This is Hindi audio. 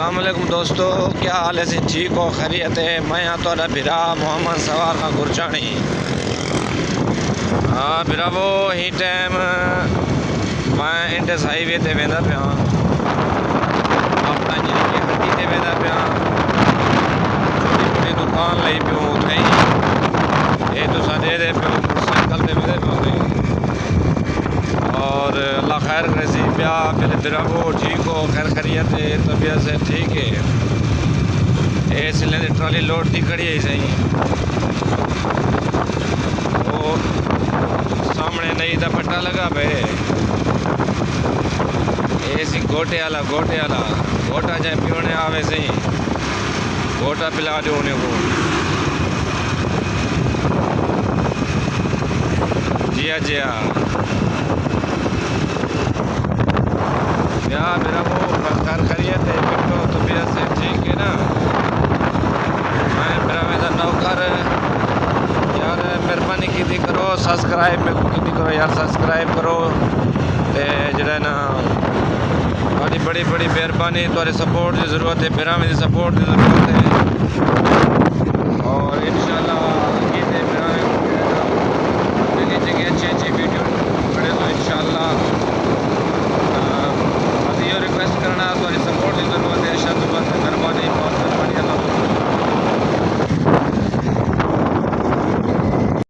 अस्सलाम वालेकुम दोस्तों, क्या हाल है? ठीक हो? खैरियत है? मैं हाँ तो बिरा मोहम्मद सवार का गुरचानी। हाँ बिरा वो ही टाइम मैं इंडस हाईवे ते वेंदा पिया, अपना जी की हट्टी ते वेंदा पिया, छोटी मोटी दुकान लाई पियो उते ये तुसा दे दे पियो मोटरसाइकिल ते वेंदे पियो और अल्लाह खैर करे सी पिया मेरे बिरा वो ठीक हो? खैर खैरियत है? तबीयत से ठीक है? इसलिए ट्रॉली लोड थी खड़ी है सही, वो सामने नई दुपट्टा लगा पे ऐसी गोटे वाला गोटा चाहे पीने आवे सही, गोटा पिला दो उन्हें को। जी हाँ मेरा वो खैर खैरियत है? तो तबीयत से ठीक है ना? मैं मेरा मेरा नौकर यार, मेहरबानी की करो सब्सक्राइब में की करो यार, सब्सक्राइब करो ते जरा ना बड़ी मेहरबानी, तुम्हारी सपोर्ट की ज़रूरत है, बिरा मेरी सपोर्ट की ज़रूरत है।